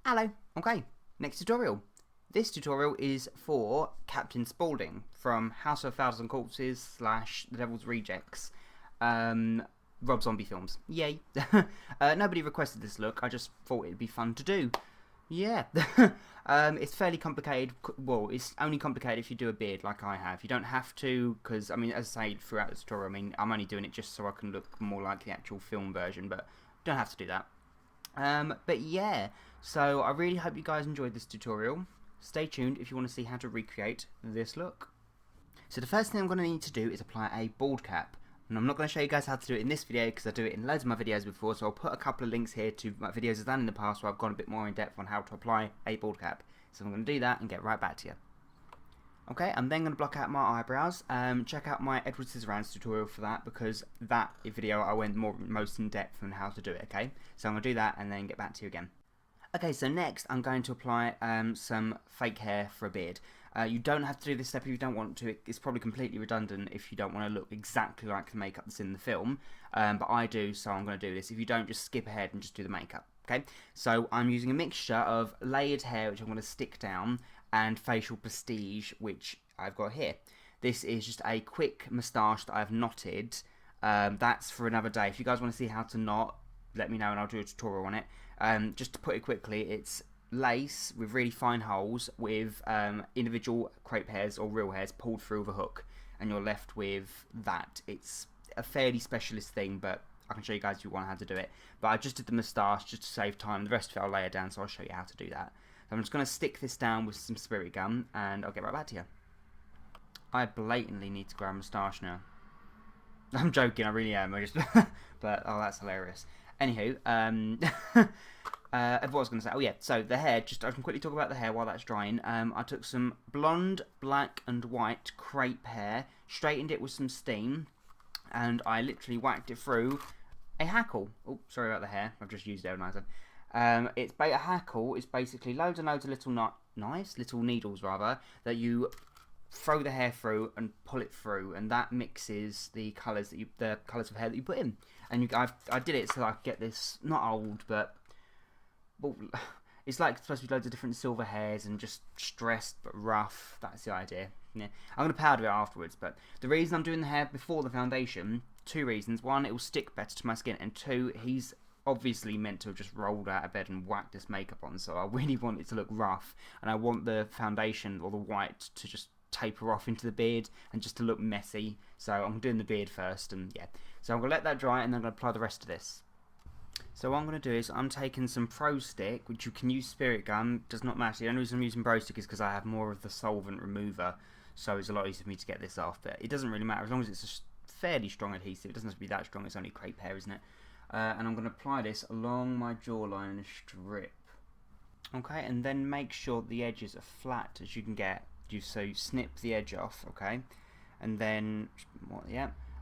Hello. Okay, next tutorial. This tutorial is for Captain Spaulding from House of a Thousand Corpses / The Devil's Rejects. Rob Zombie films. Yay. Nobody requested this look, I just thought it'd be fun to do. Yeah. It's fairly complicated. Well, it's only complicated if you do a beard like I have. You don't have to, because, I mean, as I say throughout the tutorial, I mean, I'm only doing it just so I can look more like the actual film version, but don't have to do that. But yeah, so I really hope you guys enjoyed this tutorial. Stay tuned if you want to see how to recreate this look. So the first thing I'm going to need to do is apply a bald cap. And I'm not going to show you guys how to do it in this video because I do it in loads of my videos before, so I'll put a couple of links here to my videos I've done in the past where I've gone a bit more in depth on how to apply a bald cap. So I'm going to do that and get right back to you. Okay, I'm then going to block out my eyebrows. Check out my Edward Scissorhands tutorial for that, because that video I went most in depth on how to do it, okay? So I'm going to do that and then get back to you again. Okay, so next I'm going to apply some fake hair for a beard. You don't have to do this step if you don't want to. It's probably completely redundant if you don't want to look exactly like the makeup that's in the film, but I do, so I'm going to do this. If you don't, just skip ahead and just do the makeup. Okay, so I'm using a mixture of layered hair, which I'm going to stick down, and facial prestige, which I've got here. This is just a quick moustache that I've knotted. That's for another day. If you guys want to see how to knot, let me know and I'll do a tutorial on it. Just to put it quickly, it's lace with really fine holes with individual crepe hairs or real hairs pulled through with a hook, and you're left with that. It's a fairly specialist thing, but I can show you guys if you want how to do it. But I just did the moustache just to save time. The rest of it I'll layer down, so I'll show you how to do that. So I'm just going to stick this down with some spirit gum, and I'll get right back to you. I blatantly need to grow a moustache now. I'm joking, I really am. I just, but oh, that's hilarious. Anywho, what I was going to say, oh yeah, so the hair, I can quickly talk about the hair while that's drying. I took some blonde, black and white crepe hair, straightened it with some steam, and I literally whacked it through a hackle. Oh, sorry about the hair, I've just used Aeronizer. A hackle is basically loads and loads of little needles rather, that you throw the hair through and pull it through, and that mixes the colours of hair that you put in. And I did it so I could get this not old, but well, it's like supposed to be loads of different silver hairs and just stressed but rough. That's the idea. Yeah, I'm gonna powder it afterwards. But the reason I'm doing the hair before the foundation, two reasons: one, it will stick better to my skin, and two, he's obviously meant to have just rolled out of bed and whacked this makeup on, so I really want it to look rough, and I want the foundation or the white to just taper off into the beard and just to look messy. So I'm doing the beard first, and yeah, so I'm going to let that dry and then I'm going to apply the rest of this. So what I'm going to do is I'm taking some Pro Stick, which you can use spirit gum, does not matter. The only reason I'm using Pro Stick is because I have more of the solvent remover, so it's a lot easier for me to get this off, but it doesn't really matter as long as it's a fairly strong adhesive. It doesn't have to be that strong, it's only crepe hair, isn't it? And I'm going to apply this along my jawline in a strip. Okay, and then make sure the edges are flat as you can get. So you snip the edge off, okay, and then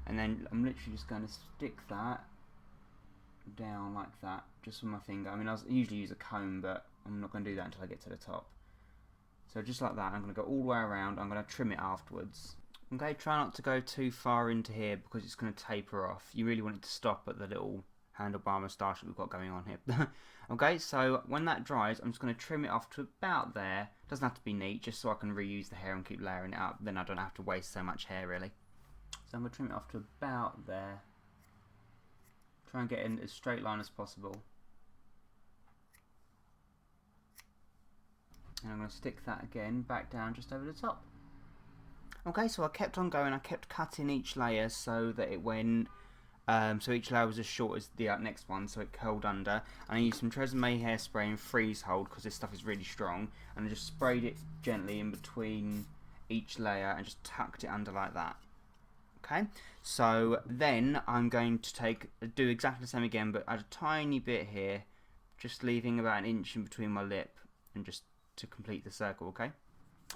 and then I'm literally just going to stick that down like that, just with my finger. I mean, I usually use a comb, but I'm not going to do that until I get to the top. So just like that, I'm going to go all the way around. I'm going to trim it afterwards. Okay, try not to go too far into here because it's going to taper off. You really want it to stop at the little handlebar moustache that we've got going on here. Okay, so when that dries, I'm just going to trim it off to about there. Doesn't have to be neat, just so I can reuse the hair and keep layering it up. Then I don't have to waste so much hair, really. So I'm going to trim it off to about there. Try and get in as straight line as possible. And I'm going to stick that again back down just over the top. Okay, so I kept on going. I kept cutting each layer so that it went... so each layer was as short as the next one, so it curled under. And I used some Tresemme hairspray and freeze hold because this stuff is really strong. And I just sprayed it gently in between each layer and just tucked it under like that. Okay, so then I'm going to do exactly the same again, but add a tiny bit here, just leaving about an inch in between my lip, and just to complete the circle. Okay.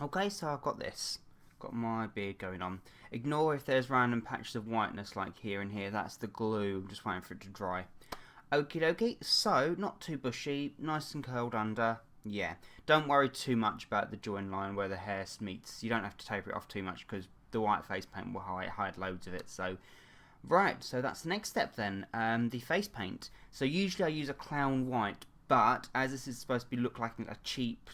Okay, so I've got this. Got my beard going on. Ignore if there's random patches of whiteness like here and here. That's the glue. I'm just waiting for it to dry. Okie dokie. So not too bushy, nice and curled under. Yeah. Don't worry too much about the join line where the hair meets. You don't have to taper it off too much because the white face paint will hide loads of it. So right. So that's the next step then. The face paint. So usually I use a clown white, But as this is supposed to look like a cheap,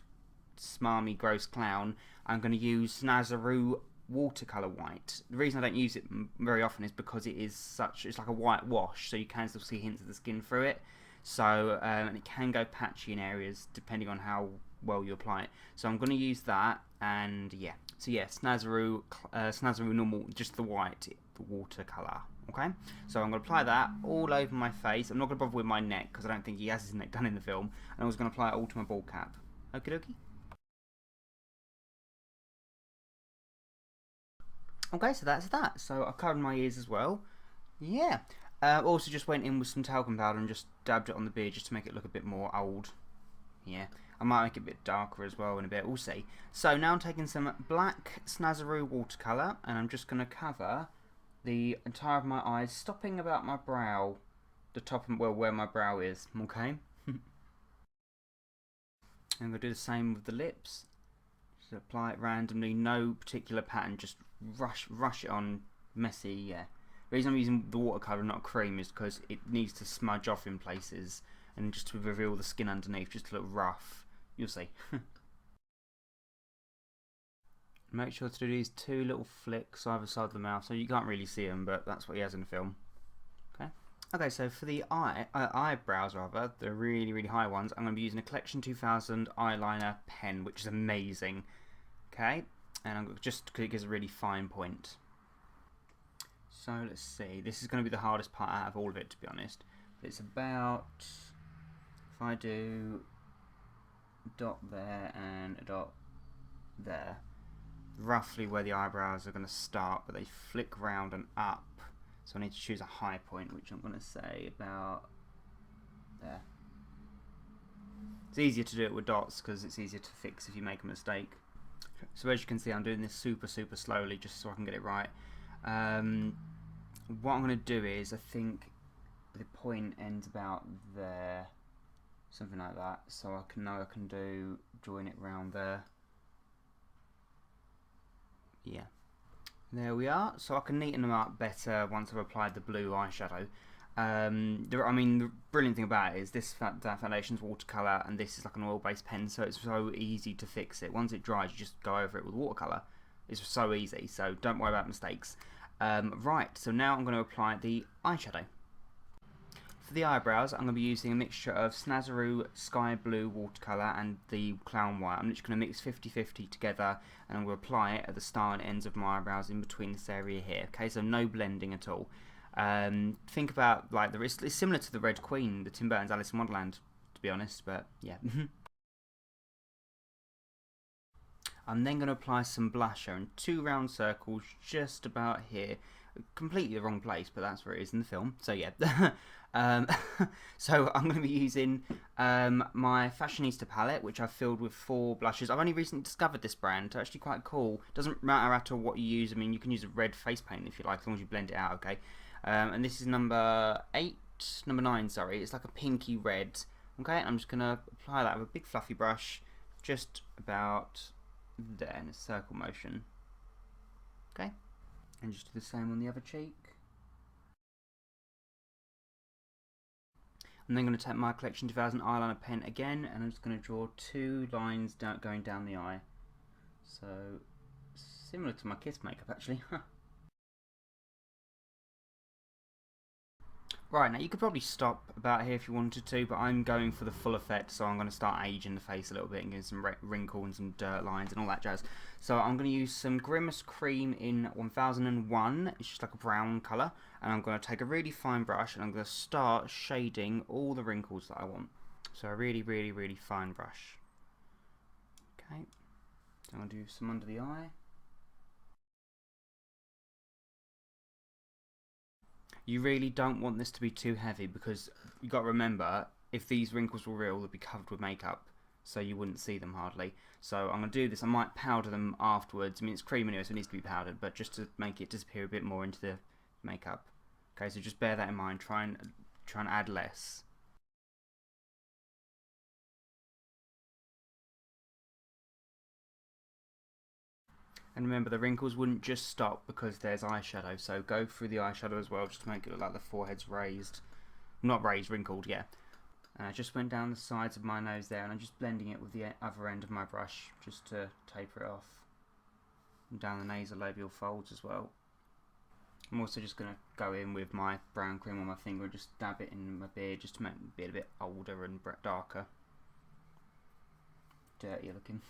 smarmy, gross clown, I'm going to use Snazaroo watercolor white. The reason I don't use it very often is because it's like a white wash, so you can still see hints of the skin through it. So and it can go patchy in areas depending on how well you apply it. So I'm going to use that, and yeah. So yeah, Snazaroo normal, just the white, the watercolor. Okay, so I'm going to apply that all over my face. I'm not going to bother with my neck because I don't think he has his neck done in the film. And I was going to apply it all to my ball cap. Okie dokie. Okay, so that's that. So I've covered my ears as well. Yeah. Also just went in with some talcum powder and just dabbed it on the beard just to make it look a bit more old. Yeah. I might make it a bit darker as well in a bit. We'll see. So now I'm taking some black Snazaroo watercolour and I'm just going to cover the entire of my eyes, stopping about my brow, the top and well where my brow is. Okay. I'm going to do the same with the lips. Just apply it randomly, no particular pattern, just rush it on, messy. Yeah. The reason I'm using the watercolour, not cream, is because it needs to smudge off in places and just to reveal the skin underneath, just to look rough. You'll see. Make sure to do these two little flicks either side of the mouth, so you can't really see them, but that's what he has in the film. Okay. Okay, so for the eyebrows, rather, the really high ones, I'm going to be using a Collection 2000 eyeliner pen, which is amazing. Okay, and I'm just because it gives a really fine point. So let's see. This is going to be the hardest part out of all of it, to be honest. But it's about, if I do a dot there and a dot there, roughly where the eyebrows are going to start, but they flick round and up. So I need to choose a high point, which I'm going to say about there. It's easier to do it with dots because it's easier to fix if you make a mistake. So as you can see, I'm doing this super slowly just so I can get it right. What I'm going to do is, I think the point ends about there, something like that, so I can know I can do join it round there. Yeah, there we are. So I can neaten them up better once I've applied the blue eyeshadow. I mean, the brilliant thing about it is this foundation's watercolour and this is like an oil-based pen, so it's so easy to fix it. Once it dries, you just go over it with watercolour. It's so easy, so don't worry about mistakes. Right, so now I'm going to apply the eyeshadow. For the eyebrows, I'm going to be using a mixture of Snazaroo Sky Blue watercolour and the Clown White. I'm just going to mix 50-50 together and I'm going to apply it at the start and ends of my eyebrows in between this area here. Okay, so no blending at all. Think about, like, it's similar to the Red Queen, the Tim Burton's Alice in Wonderland, to be honest, but yeah. I'm then going to apply some blusher in 2 round circles just about here. Completely the wrong place, but that's where it is in the film. So yeah. So I'm going to be using my Fashionista palette, which I've filled with 4 blushes. I've only recently discovered this brand. It's actually quite cool. Doesn't matter at all what you use. I mean, you can use a red face paint if you like, as long as you blend it out, okay? And this is number 9, sorry. It's like a pinky red. Okay, and I'm just going to apply that with a big fluffy brush, just about there in a circle motion. Okay, and just do the same on the other cheek. I'm then going to take my Collection 2000 eyeliner pen again, and I'm just going to draw 2 lines going down the eye. So similar to my Kiss makeup, actually. Right, now you could probably stop about here if you wanted to, but I'm going for the full effect, so I'm going to start aging the face a little bit and getting some wrinkles and some dirt lines and all that jazz. So I'm going to use some Grimace Cream in 1001, it's just like a brown colour, and I'm going to take a really fine brush and I'm going to start shading all the wrinkles that I want. So a really fine brush. Okay, so I'm going to do some under the eye. You really don't want this to be too heavy because you've got to remember, if these wrinkles were real, they'd be covered with makeup, so you wouldn't see them hardly. So I'm going to do this. I might powder them afterwards. I mean, it's cream anyway, so it needs to be powdered, but just to make it disappear a bit more into the makeup. Okay, so just bear that in mind. Try and add less. And remember, the wrinkles wouldn't just stop because there's eyeshadow, so go through the eyeshadow as well, just to make it look like the forehead's raised. Not raised, wrinkled, yeah. And I just went down the sides of my nose there, and I'm just blending it with the other end of my brush just to taper it off. And down the nasolabial folds as well. I'm also just going to go in with my brown cream on my finger and just dab it in my beard just to make the beard a bit older and darker. Dirtier looking.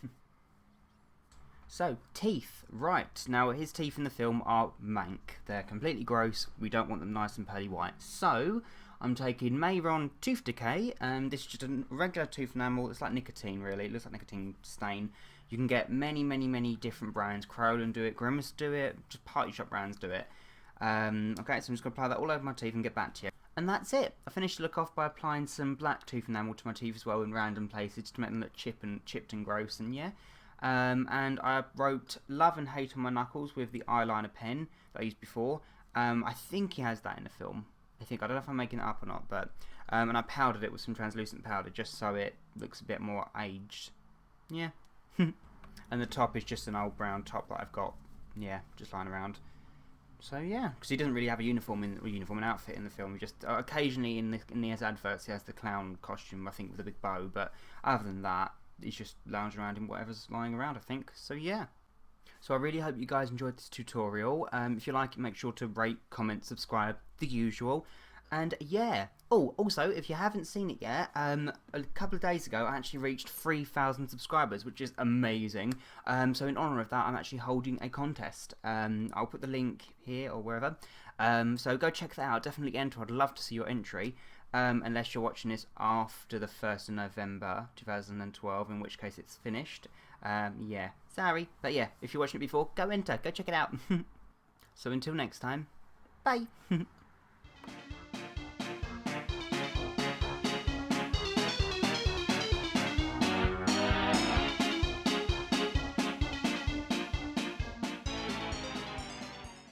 So, teeth. Right, now his teeth in the film are mank. They're completely gross. We don't want them nice and pearly white. So, I'm taking Mayron Tooth Decay. This is just a regular tooth enamel. It's like nicotine, really. It looks like nicotine stain. You can get many, many, many different brands. Crowland do it, Grimace do it, just party shop brands do it. Okay, so I'm just going to apply that all over my teeth and get back to you. And that's it. I finished the look off by applying some black tooth enamel to my teeth as well in random places to make them look chipped and gross, and yeah. And I wrote love and hate on my knuckles with the eyeliner pen that I used before. I think he has that in the film. I don't know if I'm making it up or not, but and I powdered it with some translucent powder just so it looks a bit more aged. Yeah. And the top is just an old brown top that I've got, yeah, just lying around. So yeah, because he doesn't really have a an outfit in the film. He just occasionally in his adverts he has the clown costume, I think, with a big bow. But other than that, he's just lounging around in whatever's lying around, I think. So yeah. So I really hope you guys enjoyed this tutorial. If you like it, make sure to rate, comment, subscribe, the usual. And yeah. Oh, also, if you haven't seen it yet, a couple of days ago I actually reached 3,000 subscribers, which is amazing. So in honour of that, I'm actually holding a contest. I'll put the link here or wherever. So go check that out. Definitely enter. I'd love to see your entry. Unless you're watching this after the 1st of November 2012, in which case it's finished. Yeah, sorry. But yeah, if you're watching it before, go enter. Go check it out. So until next time, bye.